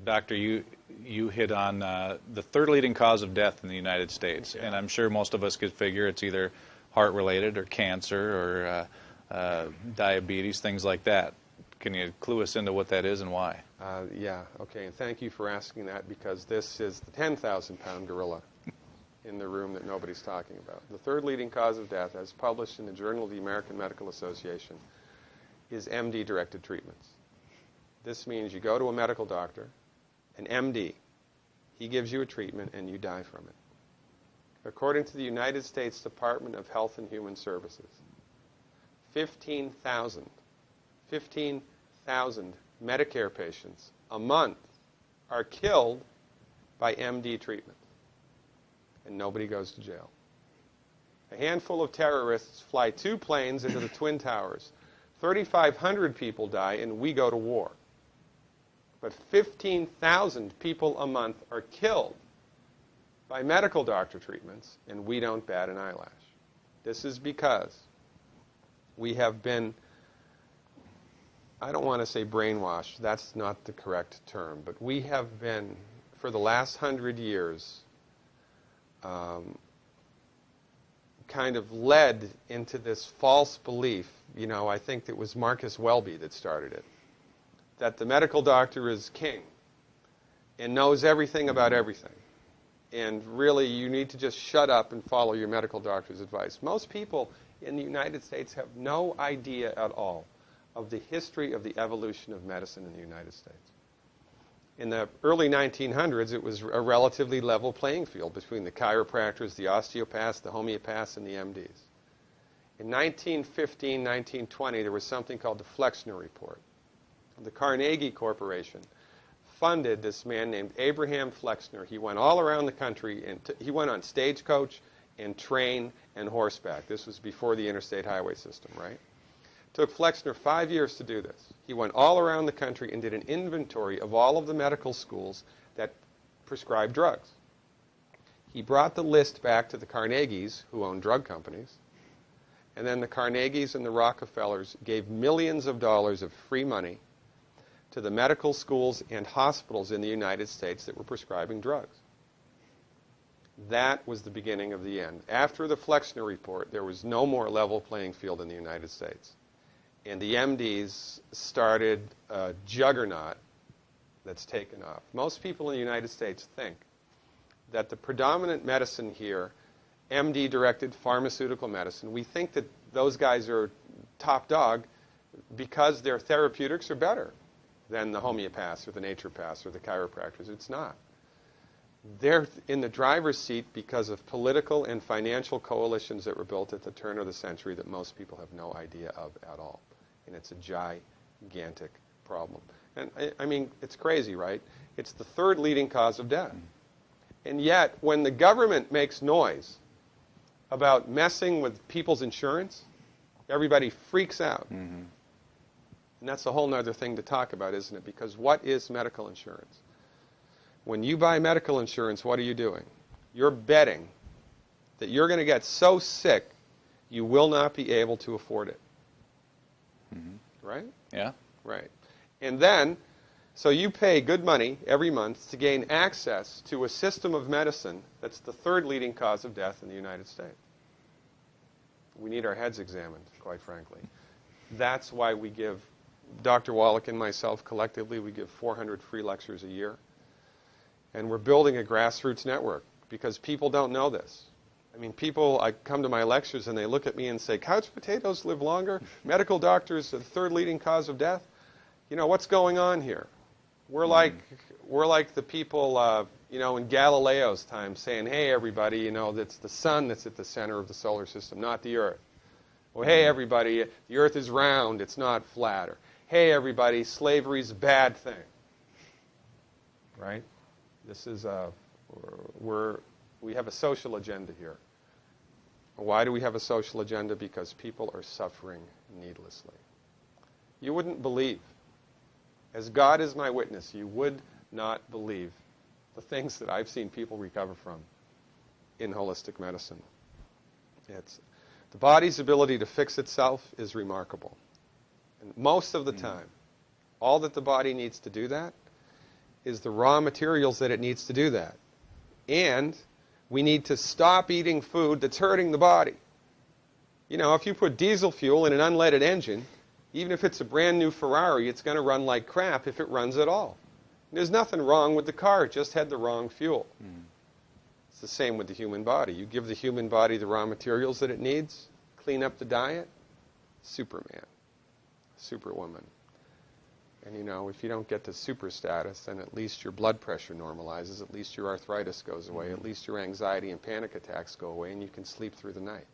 Doctor, you hit on the third leading cause of death in the United States, and I'm sure most of us could figure it's either heart-related or cancer or diabetes, things like that. Can you clue us into what that is and why? Yeah, okay, and thank you for asking that, because this is the 10,000-pound gorilla in the room that nobody's talking about. The third leading cause of death, as published in the Journal of the American Medical Association, is MD-directed treatments. This means you go to a medical doctor, an MD. He gives you a treatment and you die from it. According to the United States Department of Health and Human Services, 15,000 Medicare patients a month are killed by MD treatment, and nobody goes to jail. A handful of terrorists fly 2 planes into the Twin Towers. 3,500 people die, and we go to war. But 15,000 people a month are killed by medical doctor treatments, and we don't bat an eyelash. This is because we have been, I don't want to say brainwashed, that's not the correct term, but we have been, for the last 100 years, kind of led into this false belief. You know, I think it was Marcus Welby that started it, that the medical doctor is king and knows everything about everything. And really, you need to just shut up and follow your medical doctor's advice. Most people in the United States have no idea at all of the history of the evolution of medicine in the United States. In the early 1900s, it was a relatively level playing field between the chiropractors, the osteopaths, the homeopaths, and the MDs. In 1915, 1920, there was something called the Flexner Report. The Carnegie Corporation funded this man named Abraham Flexner. He went all around the country, and he went on stagecoach and train and horseback. This was before the interstate highway system, right? It took Flexner 5 years to do this. He went all around the country and did an inventory of all of the medical schools that prescribed drugs. He brought the list back to the Carnegies, who own drug companies, and then the Carnegies and the Rockefellers gave millions of dollars of free money to the medical schools and hospitals in the United States that were prescribing drugs. That was the beginning of the end. After the Flexner Report, there was no more level playing field in the United States. And the MDs started a juggernaut that's taken off. Most people in the United States think that the predominant medicine here, MD-directed pharmaceutical medicine, we think that those guys are top dog because their therapeutics are better than the homeopaths or the naturopaths or the chiropractors. It's not. They're in the driver's seat because of political and financial coalitions that were built at the turn of the century that most people have no idea of at all. And it's a gigantic problem. And I mean, it's crazy, right? It's the third leading cause of death. And yet, when the government makes noise about messing with people's insurance, everybody freaks out. Mm-hmm. And that's a whole other thing to talk about, isn't it? Because what is medical insurance? When you buy medical insurance, what are you doing? You're betting that you're going to get so sick you will not be able to afford it. Mm-hmm. Right? Yeah. Right. And then, so you pay good money every month to gain access to a system of medicine that's the third leading cause of death in the United States. We need our heads examined, quite frankly. That's why we give, Dr. Wallach and myself collectively, we give 400 free lectures a year. And we're building a grassroots network because people don't know this. I mean, people, I come to my lectures and they look at me and say, couch potatoes live longer? Medical doctors are the third leading cause of death? You know, what's going on here? We're like the people, you know, in Galileo's time saying, hey, everybody, you know, it's the sun that's at the center of the solar system, not the Earth. Well, hey, everybody, the Earth is round, it's not flat. Or, hey, everybody, slavery's a bad thing. Right? This is we have a social agenda here. Why do we have a social agenda? Because people are suffering needlessly. You wouldn't believe, as God is my witness, you would not believe the things that I've seen people recover from in holistic medicine. The body's ability to fix itself is remarkable. And most of the time, all that the body needs to do that is the raw materials that it needs to do that. And we need to stop eating food that's hurting the body. You know, if you put diesel fuel in an unleaded engine, even if it's a brand new Ferrari, it's going to run like crap if it runs at all. There's nothing wrong with the car, it just had the wrong fuel. It's the same with the human body. You give the human body the raw materials that it needs, clean up the diet, Superman, Superwoman. And you know, if you don't get to super status, then at least your blood pressure normalizes, at least your arthritis goes away, at least your anxiety and panic attacks go away, and you can sleep through the night.